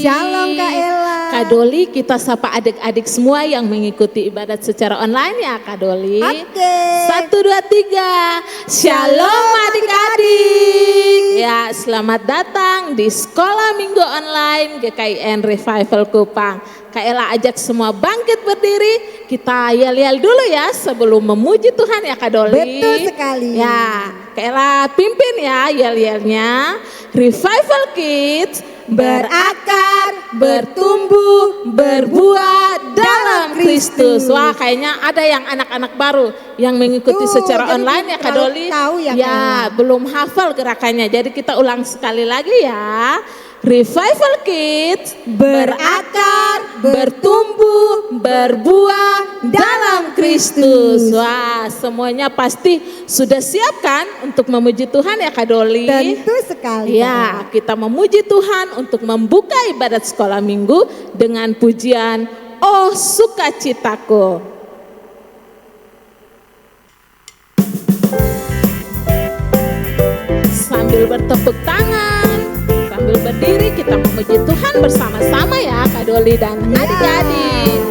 Shalom Kak Ella. Kak Doli, kita sapa adik-adik semua yang mengikuti ibadat secara online ya Kak Doli. Oke. 1, 2, 3. Shalom adik-adik. Ya, selamat datang di Sekolah Minggu Online GKIN Revival Kupang. Kak Ella ajak semua bangkit berdiri. Kita yel-yel dulu ya sebelum memuji Tuhan ya Kak Doli. Betul sekali. Ya, Kak Ella pimpin ya yel-yelnya. Revival Kids berakar, bertumbuh, berbuah dalam Kristus. Wah, kayaknya ada yang anak-anak baru yang mengikuti secara online ya Kak Doli. Tahu ya, belum hafal gerakannya. Jadi kita ulang sekali lagi ya. Revival Kids berakar, bertumbuh, berbuah dalam Kristus. Wah, semuanya pasti sudah siap kan untuk memuji Tuhan ya Kak Doli? Tentu sekali. Ya, kita memuji Tuhan untuk membuka ibadat sekolah minggu dengan pujian Oh Sukacitaku. Sambil bertepuk tangan, sambil berdiri kita memuji Tuhan bersama-sama ya Kak Doli dan adik-adik.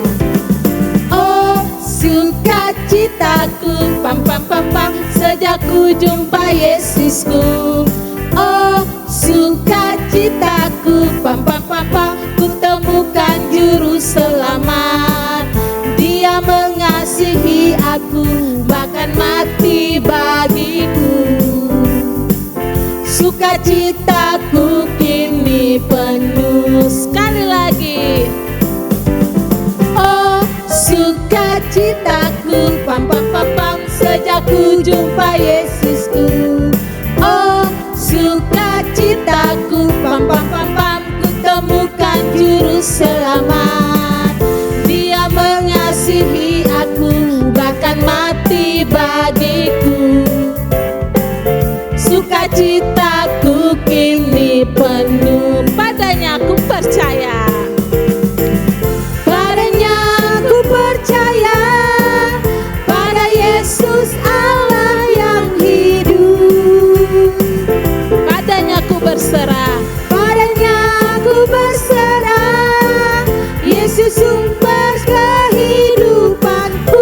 Oh sukacitaku, pam pam pam pam, sejak ku jumpa Yesusku. Oh sukacitaku, pam pam pam pam, ku temukan juru selamat. Dia mengasihi aku, bahkan mati bagiku. Sukacitaku kini penuh. Sekali lagi. Oh sukacitaku, pam pam pam pam, sejak ku jumpa Yesusku. Oh sukacitaku, pam pam pam pam, ku temukan juru selamat. Dia mengasihi aku, bahkan mati bagiku. Sukacitaku kini penuh, padanya ku percaya. Padanya ku percaya, pada Yesus Allah yang hidup. Padanya ku berserah, padanya ku berserah. Yesus sumber kehidupanku.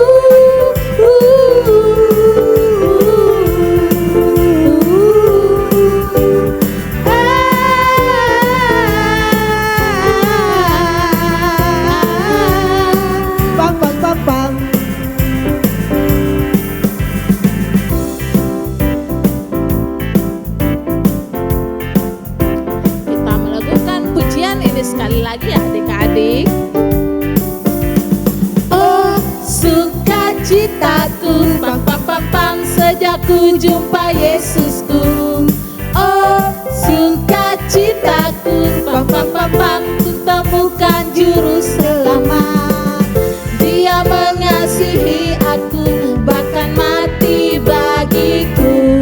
Sekali lagi ya adik-adik. Oh sukacitaku, pam pam pam pam, sejak ku jumpa Yesusku. Oh sukacitaku, pam pam pam pam, ku temukan juru selamat. Dia mengasihi aku, bahkan mati bagiku.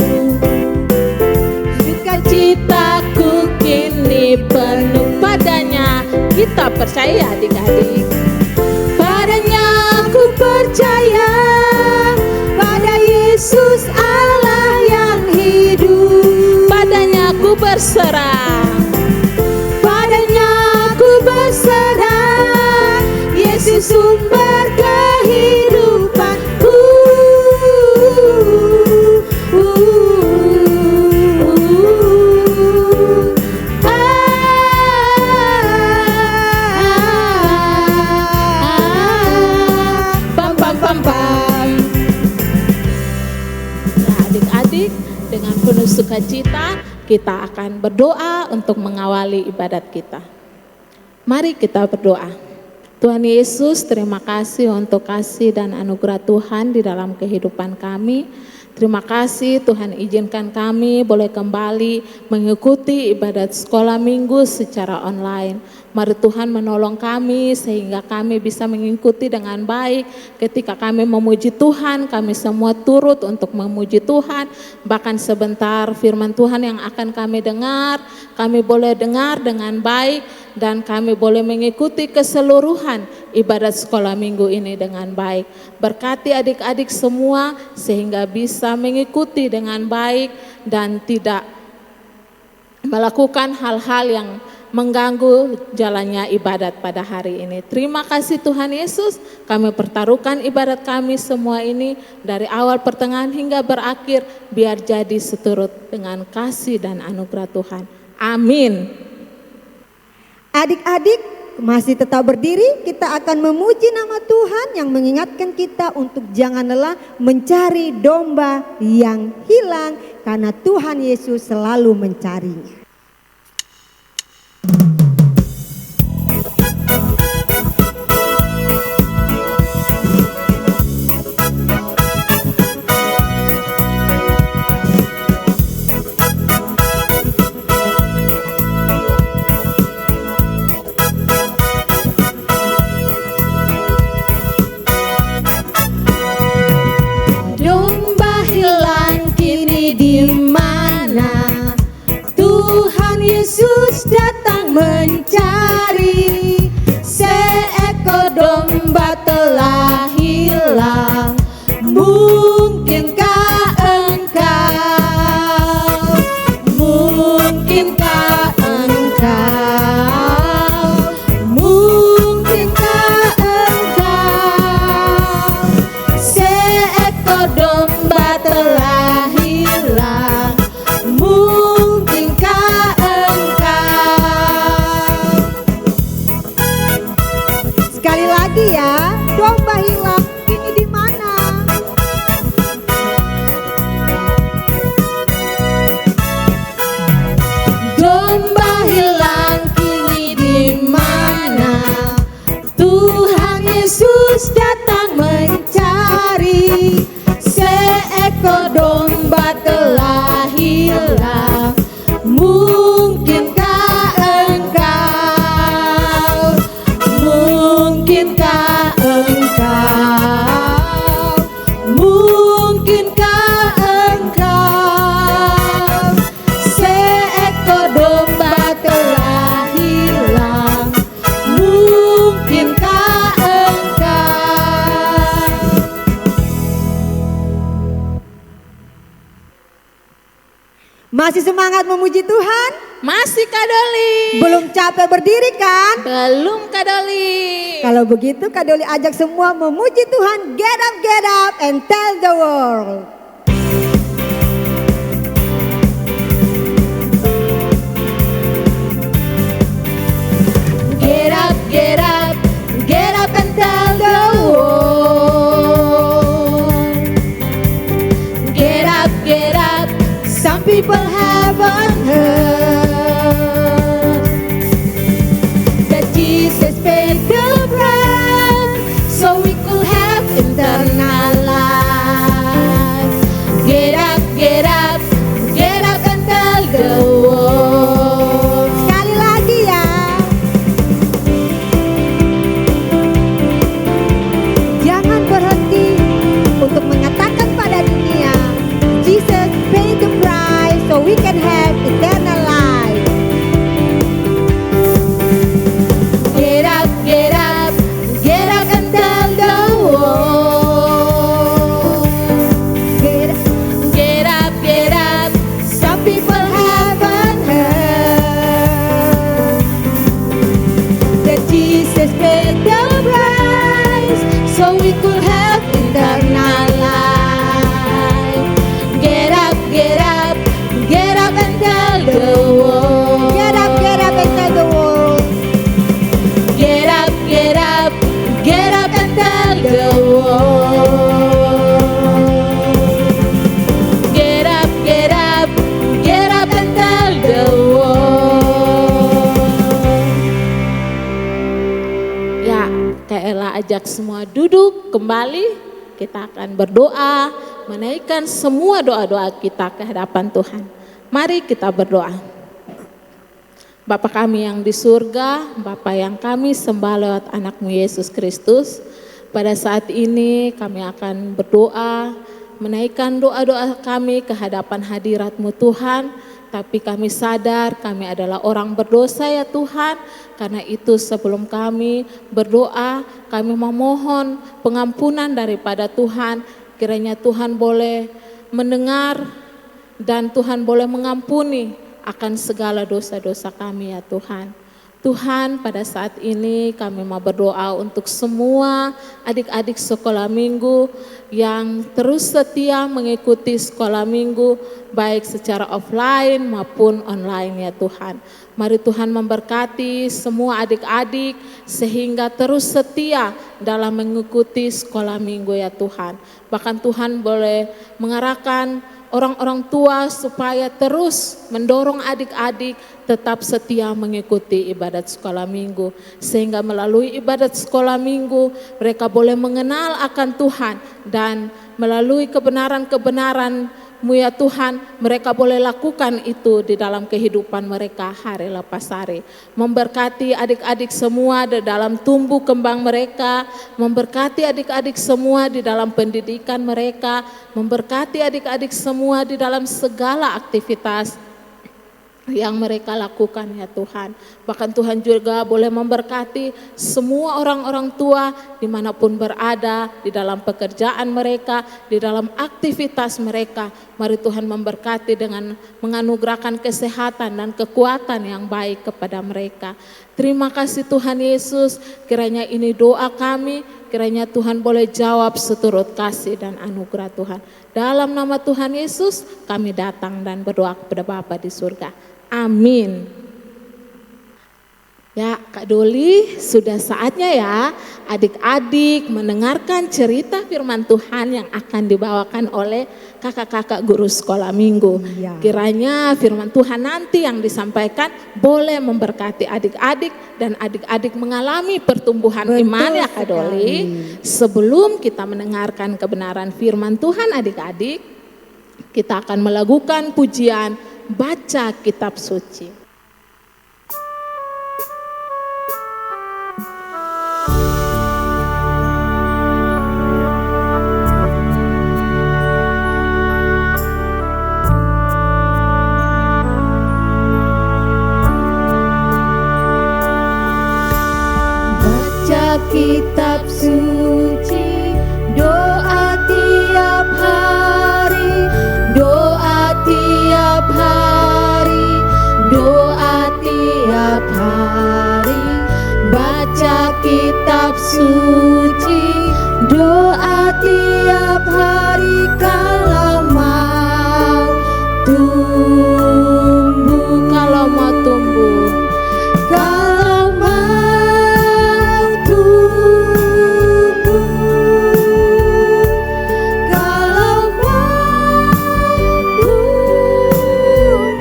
Sukacitaku kini penuh, padanya kita percaya adik-adik. Padanya aku percaya, pada Yesus Allah yang hidup. Padanya aku berserah, padanya aku berserah. Yesus sumber kehidupanku. Dengan penuh sukacita kita akan berdoa untuk mengawali ibadat kita. Mari kita berdoa. Tuhan Yesus, terima kasih untuk kasih dan anugerah Tuhan di dalam kehidupan kami. Terima kasih Tuhan izinkan kami boleh kembali mengikuti ibadat sekolah minggu secara online. Mari Tuhan menolong kami sehingga kami bisa mengikuti dengan baik. Ketika kami memuji Tuhan, kami semua turut untuk memuji Tuhan. Bahkan sebentar firman Tuhan yang akan kami dengar, kami boleh dengar dengan baik dan kami boleh mengikuti keseluruhan ibadat sekolah minggu ini dengan baik. Berkati adik-adik semua sehingga bisa mengikuti dengan baik dan tidak melakukan hal-hal yang mengganggu jalannya ibadat pada hari ini. Terima kasih Tuhan Yesus, kami pertaruhkan ibadat kami semua ini dari awal pertengahan hingga berakhir, biar jadi seturut dengan kasih dan anugerah Tuhan. Amin. Adik-adik masih tetap berdiri, kita akan memuji nama Tuhan yang mengingatkan kita untuk jangan lelah mencari domba yang hilang, karena Tuhan Yesus selalu mencarinya. Domba hilang kini di mana? Tuhan Yesus datang mencari. Seekor domba telah hilang. Mungkinkah engkau? Mungkinkah engkau? Mungkinkah engkau? Seekor domba telah hilang. Mungkinkah engkau? Sekali lagi ya, domba hilang ini di mana? Domba hilang kini di mana? Tuhan Yesus datang mencari. Seekor domba telah hilang. Mungkinkah engkau? Mungkinkah engkau? Mungkinkah engkau? Seekor domba telah hilang. Mungkinkah engkau? Masih semangat memuji Tuhan? Masih Kak Doli? Belum capek berdiri kan? Belum Kak Doli. Kalau begitu Kak Doli ajak semua memuji Tuhan. Get up and tell the world. Get up, get up, get up and tell the world. Get up, some people haven't heard that Jesus paid the price so we could have eternal life. Get up, get up, get up and tell the world. Sekali lagi ya. Jangan berhenti untuk mengatakan pada dunia, Jesus paid the price so we can have eternal life. Get up, get up, get up and tell the world. Get up, get up, some people haven't heard that Jesus paid the price so we could have eternal life. Get up, get up, get up and tell the world. Get up and tell the world. Get up, get up, get up and tell the world. Get up, get up, get up and tell the world. Ya, Kak Ella ajak semua duduk kembali. Kita akan berdoa, menaikkan semua doa-doa kita ke hadapan Tuhan. Mari kita berdoa. Bapa kami yang di surga, Bapa yang kami sembah lewat anakmu Yesus Kristus, pada saat ini kami akan berdoa, menaikkan doa-doa kami ke hadapan hadirat-Mu Tuhan, tapi kami sadar kami adalah orang berdosa ya Tuhan, karena itu sebelum kami berdoa, kami memohon pengampunan daripada Tuhan, kiranya Tuhan boleh mendengar dan Tuhan boleh mengampuni akan segala dosa-dosa kami ya Tuhan. Tuhan, pada saat ini kami mau berdoa untuk semua adik-adik sekolah minggu yang terus setia mengikuti sekolah minggu baik secara offline maupun online ya Tuhan. Mari Tuhan memberkati semua adik-adik sehingga terus setia dalam mengikuti sekolah minggu ya Tuhan. Bahkan Tuhan boleh mengarahkan orang-orang tua supaya terus mendorong adik-adik tetap setia mengikuti ibadat sekolah minggu. Sehingga melalui ibadat sekolah minggu mereka boleh mengenal akan Tuhan. Dan melalui kebenaran-kebenaran-Mu ya Tuhan, mereka boleh lakukan itu di dalam kehidupan mereka hari lepas hari. Memberkati adik-adik semua di dalam tumbuh kembang mereka, memberkati adik-adik semua di dalam pendidikan mereka, memberkati adik-adik semua di dalam segala aktivitas yang mereka lakukan ya Tuhan. Bahkan Tuhan juga boleh memberkati semua orang-orang tua dimanapun berada, di dalam pekerjaan mereka, di dalam aktivitas mereka. Mari Tuhan memberkati dengan menganugerahkan kesehatan dan kekuatan yang baik kepada mereka. Terima kasih Tuhan Yesus, kiranya ini doa kami, kiranya Tuhan boleh jawab seturut kasih dan anugerah Tuhan. Dalam nama Tuhan Yesus kami datang dan berdoa kepada Bapa di surga. Amin. Ya Kak Doli, sudah saatnya ya adik-adik mendengarkan cerita firman Tuhan yang akan dibawakan oleh kakak-kakak guru sekolah minggu. Ya. Kiranya firman Tuhan nanti yang disampaikan boleh memberkati adik-adik dan adik-adik mengalami pertumbuhan iman ya Kak Doli. Sebelum kita mendengarkan kebenaran firman Tuhan adik-adik, kita akan melakukan pujian baca kitab suci. Baca kitab suci, doa tiap hari, doa tiap hari, doa tiap hari. Baca kitab suci, doa tiap hari kalau mau tumbuh, Kalau mau tumbuh, kalau mau tumbuh, kalau mau tumbuh,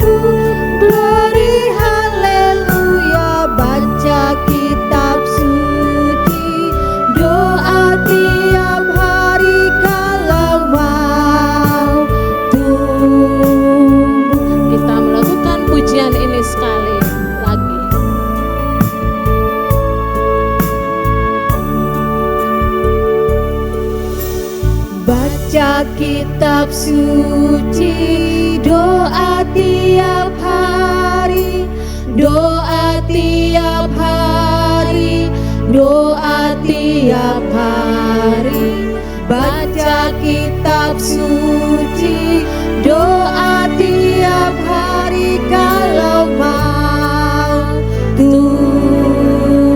glory haleluya. Baca kitab suci, doa tiap hari kalau mau tumbuh. kita melakukan pujian ini sekali lagi. Baca kitab suci, doa tiap hari, doa tiap hari, doa tiap hari. Baca kitab suci, doa tiap hari kalau mau tumbuh.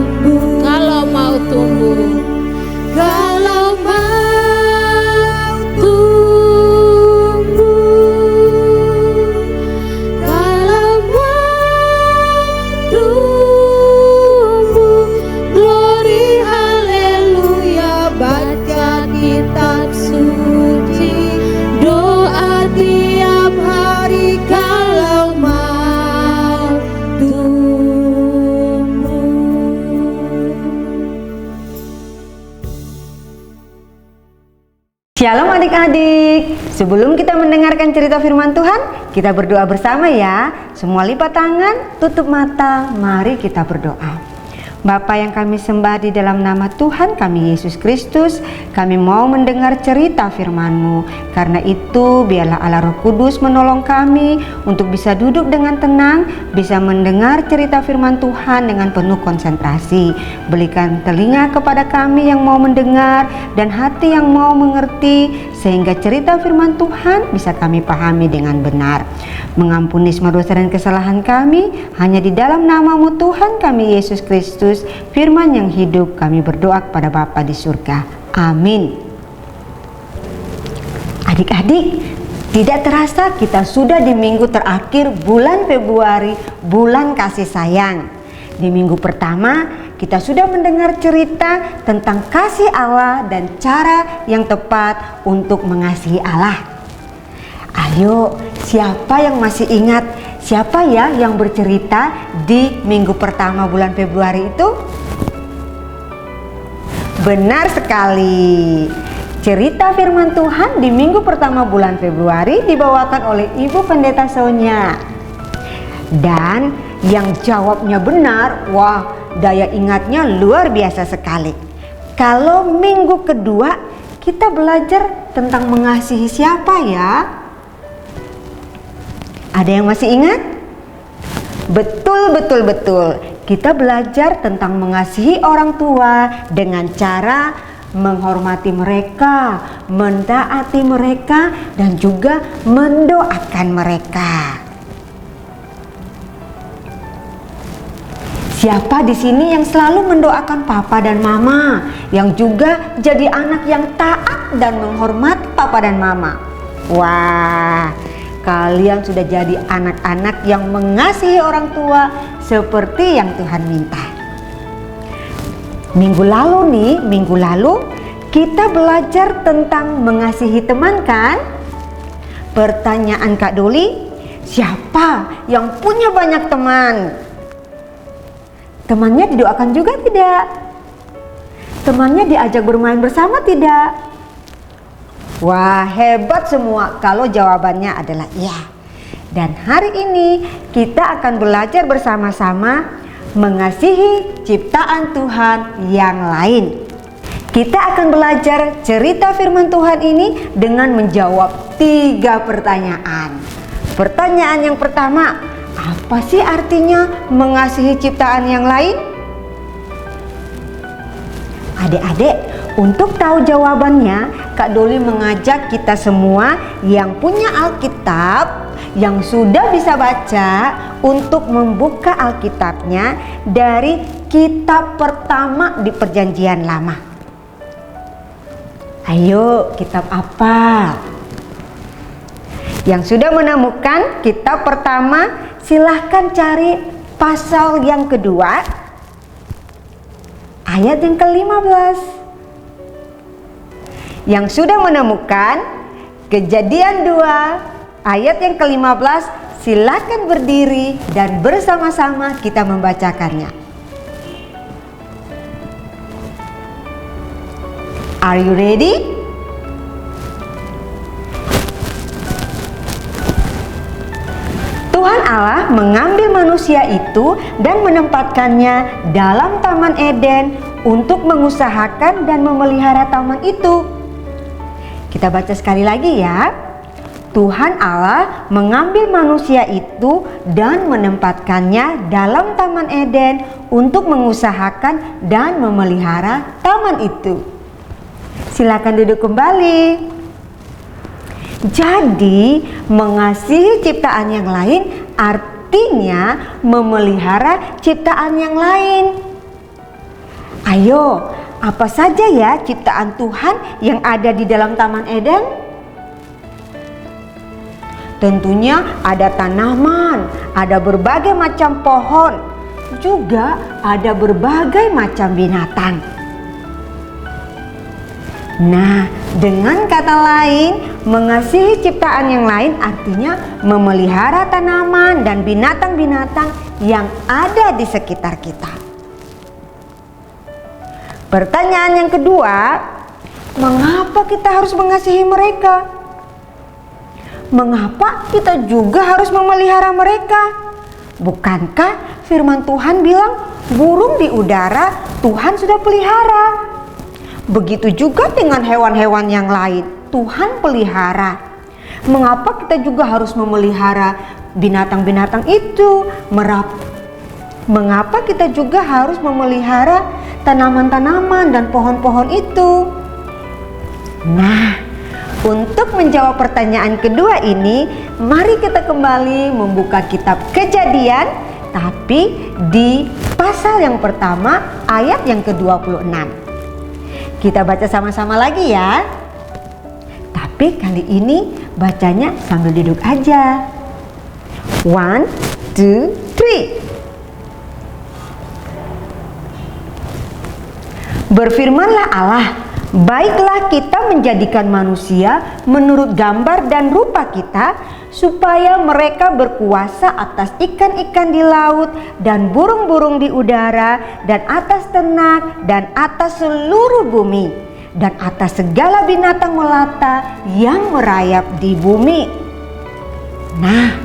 Kalau mau tumbuh, Kalau mau tumbuh, kalau mau tumbuh, glory haleluya. Baca kitab suci, doa tiap hari kalau mau tumbuh. Shalom adik-adik, sebelum kita mendengarkan cerita firman Tuhan, kita berdoa bersama ya. Semua lipat tangan, tutup mata, mari kita berdoa. Bapa yang kami sembah, di dalam nama Tuhan kami Yesus Kristus, kami mau mendengar cerita firman-Mu. Karena itu biarlah Allah Roh Kudus menolong kami untuk bisa duduk dengan tenang, bisa mendengar cerita firman Tuhan dengan penuh konsentrasi. Berikan telinga kepada kami yang mau mendengar dan hati yang mau mengerti, sehingga cerita firman Tuhan bisa kami pahami dengan benar. Mengampuni semua dosa dan kesalahan kami, hanya di dalam nama-Mu Tuhan kami Yesus Kristus, firman yang hidup, kami berdoa kepada Bapa di surga. Amin. Adik-adik, tidak terasa kita sudah di minggu terakhir bulan Februari, bulan kasih sayang. Di minggu pertama kita sudah mendengar cerita tentang kasih Allah dan cara yang tepat untuk mengasihi Allah. Ayo, siapa yang masih ingat siapa ya yang bercerita di minggu pertama bulan Februari itu? Benar sekali. Cerita firman Tuhan di minggu pertama bulan Februari dibawakan oleh Ibu Pendeta Sonia. Dan yang jawabnya benar, wah, daya ingatnya luar biasa sekali. Kalau minggu kedua kita belajar tentang mengasihi siapa ya? Ada yang masih ingat? Betul. Kita belajar tentang mengasihi orang tua dengan cara menghormati mereka, mentaati mereka, dan juga mendoakan mereka. Siapa di sini yang selalu mendoakan papa dan mama, yang juga jadi anak yang taat dan menghormati papa dan mama? Wah, kalian sudah jadi anak-anak yang mengasihi orang tua seperti yang Tuhan minta. Minggu lalu kita belajar tentang mengasihi teman kan? Pertanyaan Kak Doli, siapa yang punya banyak teman? Temannya didoakan juga tidak? Temannya diajak bermain bersama tidak? Wah, hebat semua kalau jawabannya adalah iya. Dan hari ini kita akan belajar bersama-sama mengasihi ciptaan Tuhan yang lain. Kita akan belajar cerita firman Tuhan ini dengan menjawab 3 pertanyaan. Pertanyaan yang pertama, apa sih artinya mengasihi ciptaan yang lain? Adik-adik, untuk tahu jawabannya, Kak Doli mengajak kita semua yang punya Alkitab, yang sudah bisa baca, untuk membuka Alkitabnya dari kitab pertama di Perjanjian Lama. Ayo, kitab apa? Yang sudah menemukan kitab pertama, silahkan cari pasal yang kedua, ayat yang ke-15. Yang sudah menemukan Kejadian 2 ayat yang ke-15, silakan berdiri dan bersama-sama kita membacakannya. Are you ready? Tuhan Allah mengambil manusia itu dan menempatkannya dalam Taman Eden untuk mengusahakan dan memelihara taman itu. Kita baca sekali lagi ya. Tuhan Allah mengambil manusia itu dan menempatkannya dalam Taman Eden untuk mengusahakan dan memelihara taman itu. Silakan duduk kembali. Jadi, mengasihi ciptaan yang lain artinya memelihara ciptaan yang lain. Ayo, apa saja ya ciptaan Tuhan yang ada di dalam Taman Eden? Tentunya ada tanaman, ada berbagai macam pohon, juga ada berbagai macam binatang. Nah, dengan kata lain, mengasihi ciptaan yang lain artinya memelihara tanaman dan binatang-binatang yang ada di sekitar kita. Pertanyaan yang kedua, mengapa kita harus mengasihi mereka? Mengapa kita juga harus memelihara mereka? Bukankah firman Tuhan bilang burung di udara Tuhan sudah pelihara. Begitu juga dengan hewan-hewan yang lain, Tuhan pelihara. Mengapa kita juga harus memelihara binatang-binatang itu? Mengapa kita juga harus memelihara tanaman-tanaman dan pohon-pohon itu? Nah, untuk menjawab pertanyaan kedua ini, mari kita kembali membuka kitab Kejadian, tapi di pasal yang pertama ayat yang ke-26. Kita baca sama-sama lagi ya. Tapi kali ini bacanya sambil duduk aja. 1, 2, 3. Berfirmanlah Allah, baiklah kita menjadikan manusia menurut gambar dan rupa kita, supaya mereka berkuasa atas ikan-ikan di laut dan burung-burung di udara dan atas ternak dan atas seluruh bumi dan atas segala binatang melata yang merayap di bumi. Nah,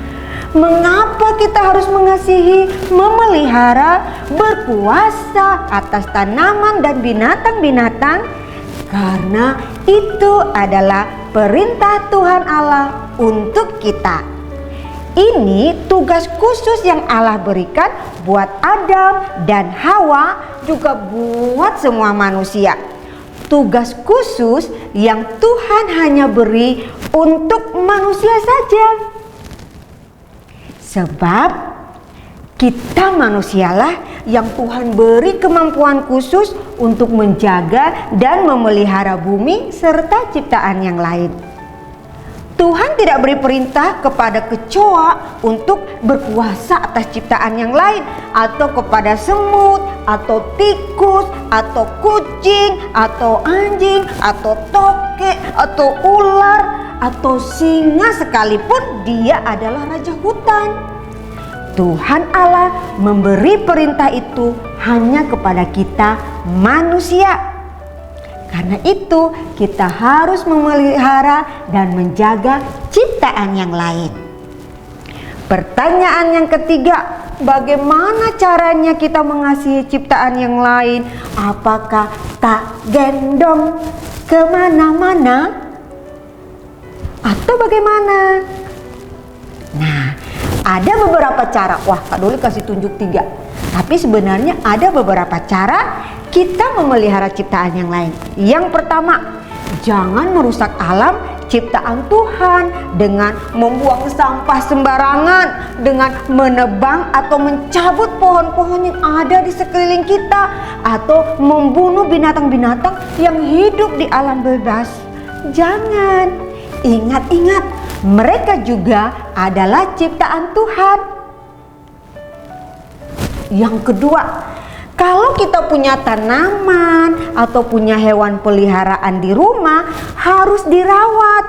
mengapa kita harus mengasihi, memelihara, berkuasa atas tanaman dan binatang-binatang? Karena itu adalah perintah Tuhan Allah untuk kita. Ini tugas khusus yang Allah berikan buat Adam dan Hawa, juga buat semua manusia. Tugas khusus yang Tuhan hanya beri untuk manusia saja. Sebab kita manusialah yang Tuhan beri kemampuan khusus untuk menjaga dan memelihara bumi serta ciptaan yang lain. Tuhan tidak beri perintah kepada kecoa untuk berkuasa atas ciptaan yang lain, atau kepada semut, atau tikus, atau kucing, atau anjing, atau tokek, atau ular, atau singa sekalipun dia adalah raja hutan. Tuhan Allah memberi perintah itu hanya kepada kita manusia. Karena itu kita harus memelihara dan menjaga ciptaan yang lain. Pertanyaan yang ketiga, bagaimana caranya kita mengasihi ciptaan yang lain? Apakah tak gendong kemana-mana? Atau bagaimana? Nah, ada beberapa cara. Wah, Kak Doli kasih tunjuk 3. Tapi sebenarnya ada beberapa cara kita memelihara ciptaan yang lain. Yang pertama, jangan merusak alam ciptaan Tuhan dengan membuang sampah sembarangan, dengan menebang atau mencabut pohon-pohon yang ada di sekeliling kita, atau membunuh binatang-binatang yang hidup di alam bebas. Jangan. Ingat-ingat, mereka juga adalah ciptaan Tuhan. Yang kedua, kalau kita punya tanaman atau punya hewan peliharaan di rumah, harus dirawat.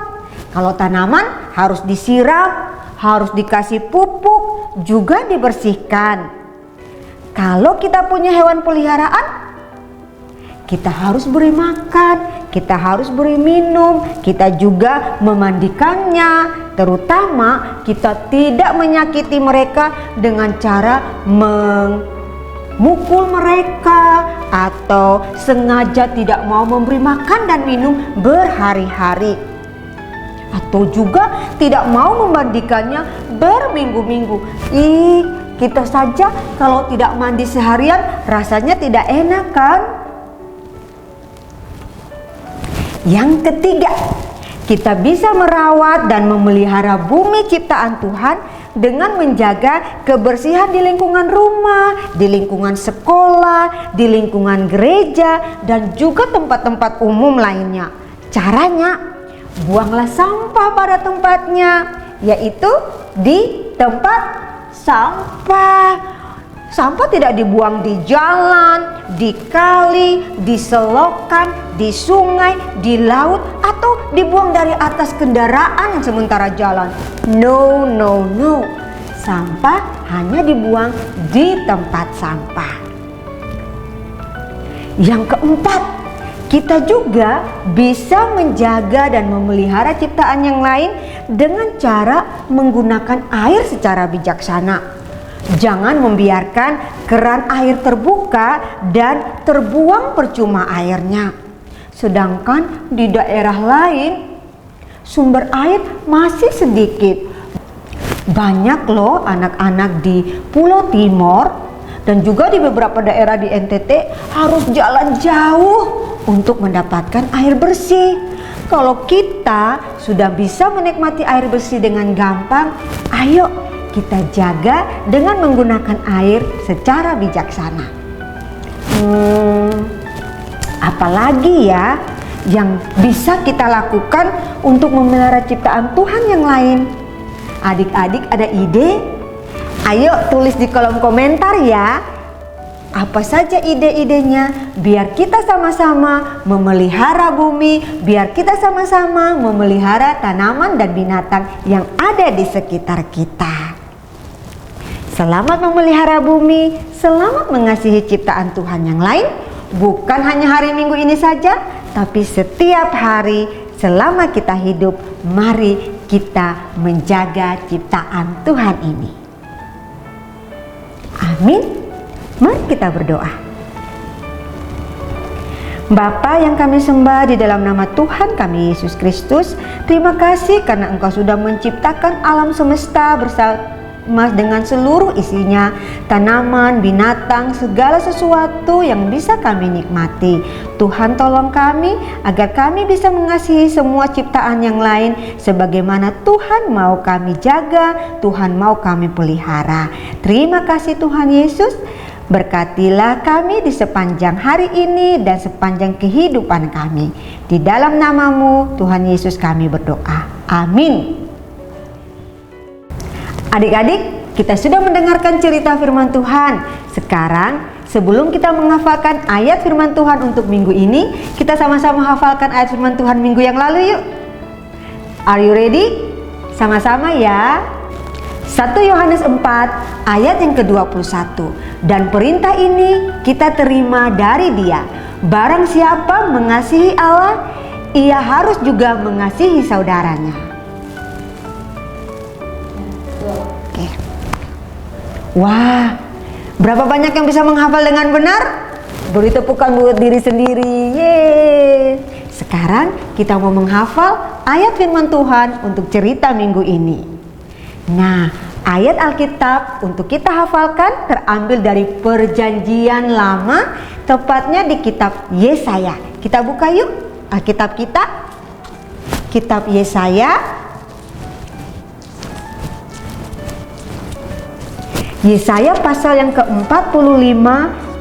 Kalau tanaman harus disiram, harus dikasih pupuk, juga dibersihkan. Kalau kita punya hewan peliharaan, kita harus beri makan, kita harus beri minum, kita juga memandikannya. Terutama kita tidak menyakiti mereka dengan cara memukul mereka atau sengaja tidak mau memberi makan dan minum berhari-hari. Atau juga tidak mau memandikannya berminggu-minggu. Kita saja kalau tidak mandi seharian rasanya tidak enak kan? Yang ketiga, kita bisa merawat dan memelihara bumi ciptaan Tuhan dengan menjaga kebersihan di lingkungan rumah, di lingkungan sekolah, di lingkungan gereja, dan juga tempat-tempat umum lainnya. Caranya, buanglah sampah pada tempatnya, yaitu di tempat sampah. Sampah tidak dibuang di jalan, di kali, di selokan, di sungai, di laut, atau dibuang dari atas kendaraan yang sementara jalan. No, no, no. Sampah hanya dibuang di tempat sampah. Yang keempat, kita juga bisa menjaga dan memelihara ciptaan yang lain dengan cara menggunakan air secara bijaksana. Jangan membiarkan keran air terbuka dan terbuang percuma airnya. Sedangkan di daerah lain sumber air masih sedikit. Banyak loh anak-anak di Pulau Timor dan juga di beberapa daerah di NTT harus jalan jauh untuk mendapatkan air bersih. Kalau kita sudah bisa menikmati air bersih dengan gampang, ayo kita jaga dengan menggunakan air secara bijaksana. Apalagi ya yang bisa kita lakukan untuk memelihara ciptaan Tuhan yang lain? Adik-adik ada ide? Ayo tulis di kolom komentar ya. Apa saja ide-idenya biar kita sama-sama memelihara bumi, biar kita sama-sama memelihara tanaman dan binatang yang ada di sekitar kita. Selamat memelihara bumi, selamat mengasihi ciptaan Tuhan yang lain, bukan hanya hari Minggu ini saja, tapi setiap hari selama kita hidup. Mari kita menjaga ciptaan Tuhan ini. Amin. Mari kita berdoa. Bapa yang kami sembah di dalam nama Tuhan kami Yesus Kristus, terima kasih karena Engkau sudah menciptakan alam semesta bersama dengan seluruh isinya, tanaman, binatang, segala sesuatu yang bisa kami nikmati. Tuhan tolong kami agar kami bisa mengasihi semua ciptaan yang lain sebagaimana Tuhan mau kami jaga, Tuhan mau kami pelihara. Terima kasih Tuhan Yesus. Berkatilah kami di sepanjang hari ini dan sepanjang kehidupan kami. Di dalam nama-Mu Tuhan Yesus kami berdoa. Amin. Adik-adik, kita sudah mendengarkan cerita firman Tuhan. Sekarang, sebelum kita menghafalkan ayat firman Tuhan untuk minggu ini, kita sama-sama hafalkan ayat firman Tuhan minggu yang lalu yuk. Are you ready? Sama-sama ya. 1 Yohanes 4 ayat yang ke-21. Dan perintah ini kita terima dari Dia. Barang siapa mengasihi Allah, ia harus juga mengasihi saudaranya. Oke. Wah, berapa banyak yang bisa menghafal dengan benar? Beri tepukan buat diri sendiri. Yeay. Sekarang kita mau menghafal ayat firman Tuhan untuk cerita minggu ini. Nah, ayat Alkitab untuk kita hafalkan terambil dari Perjanjian Lama, tepatnya di kitab Yesaya. Kita buka yuk Alkitab kita. Kitab Yesaya. Yesaya pasal yang ke-45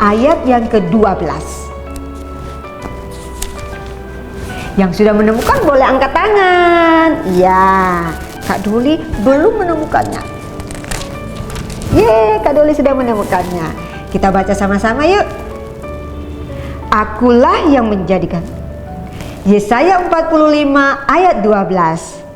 ayat yang ke-12. Yang sudah menemukan boleh angkat tangan. Ya, Kak Doli belum menemukannya. Yeay, Kak Doli sudah menemukannya. Kita baca sama-sama yuk. Akulah yang menjadikan. Yesaya 45 ayat 12.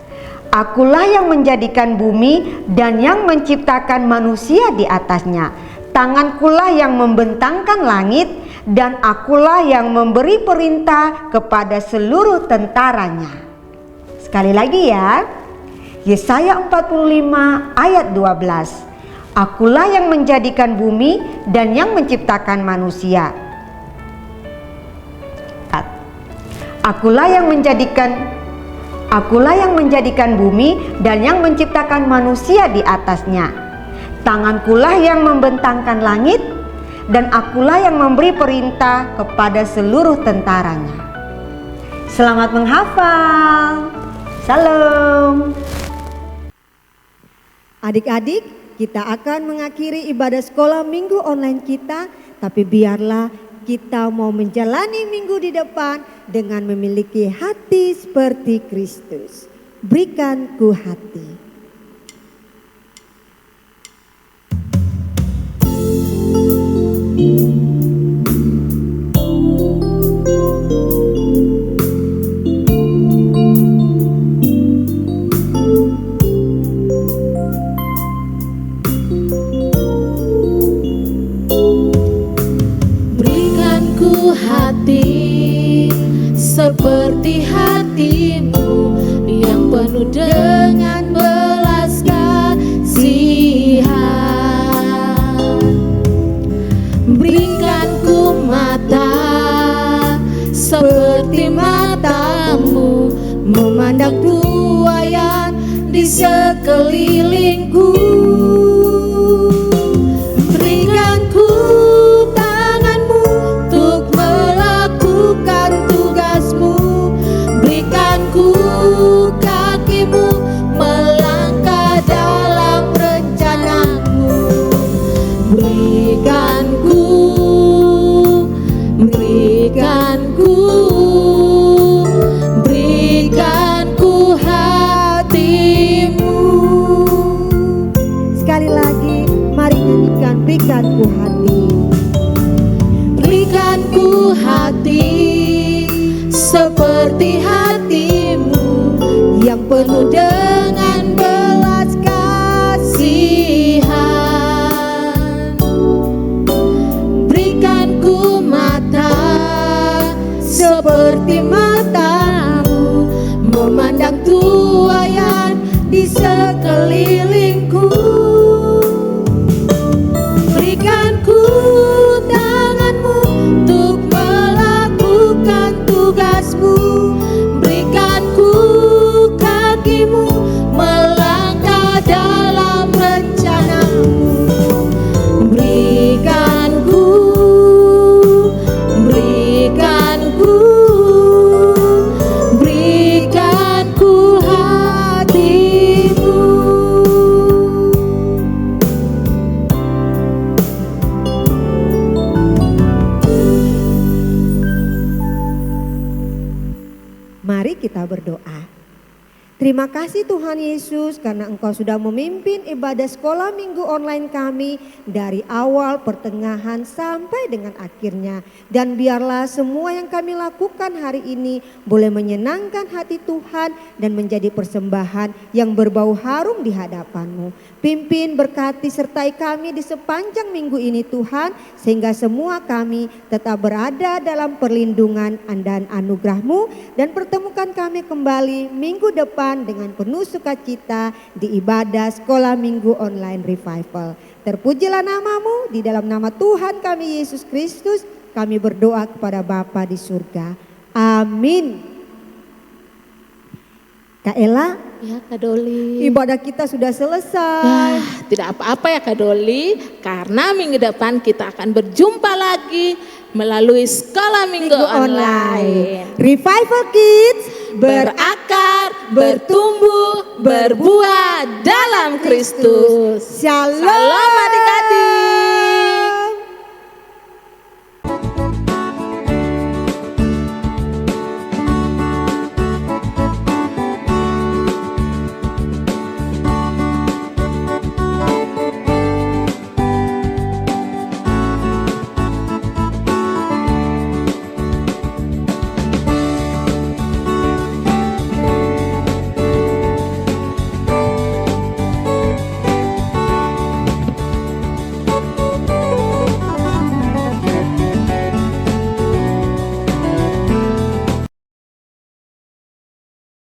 Akulah yang menjadikan bumi dan yang menciptakan manusia di atasnya. Tangankulah yang membentangkan langit dan akulah yang memberi perintah kepada seluruh tentaranya. Sekali lagi ya. Yesaya 45 ayat 12. Akulah yang menjadikan bumi dan yang menciptakan manusia. Akulah yang menjadikan bumi dan yang menciptakan manusia di atasnya. Tangankulah yang membentangkan langit dan akulah yang memberi perintah kepada seluruh tentaranya. Selamat menghafal. Salam. Adik-adik, kita akan mengakhiri ibadah sekolah minggu online kita, tapi biarlah kita mau menjalani minggu di depan dengan memiliki hati seperti Kristus. Berikan ku hati. Seperti hatimu yang penuh dengan belas kasihan. sekelilingku. Berikan ku tanganmu untuk melakukan tugasmu. Berikan ku kakimu melangkah dalam rencanamu. Berikan ku hatimu. Sekali lagi, mari nyanyikan berikan ku hati. Berikan ku hati seperti hatimu yang penuh dengan belas kasihan. Berikan ku mata seperti matamu, memandang tuaian di sekelilingku. Berikan ku tanganmu untuk melakukan tugasmu. Berikan ku kakimu melangkah dalam rencanamu. Berikan ku hatimu. Mari kita berdoa. Terima kasih Tuhan Yesus karena Engkau sudah memimpin ibadah sekolah minggu online kami dari awal, pertengahan sampai dengan akhirnya. Dan biarlah semua yang kami lakukan hari ini boleh menyenangkan hati Tuhan dan menjadi persembahan yang berbau harum di hadapan-Mu. Pimpin, berkati, sertai kami di sepanjang minggu ini Tuhan, sehingga semua kami tetap berada dalam perlindungan dan anugerah-Mu, dan pertemukan kami kembali minggu depan dengan penuh sukacita di ibadah sekolah minggu online revival. Terpujilah nama-Mu, di dalam nama Tuhan kami Yesus Kristus kami berdoa kepada Bapa di surga. Amin. Kak Ella, Ya Kak Doli. ibadah kita sudah selesai. Ya, tidak apa-apa ya Kak Doli, karena minggu depan kita akan berjumpa lagi melalui sekolah minggu online. Revival Kids Berakar, bertumbuh, berbuah dalam Kristus. Shalom. Salam adik-adik.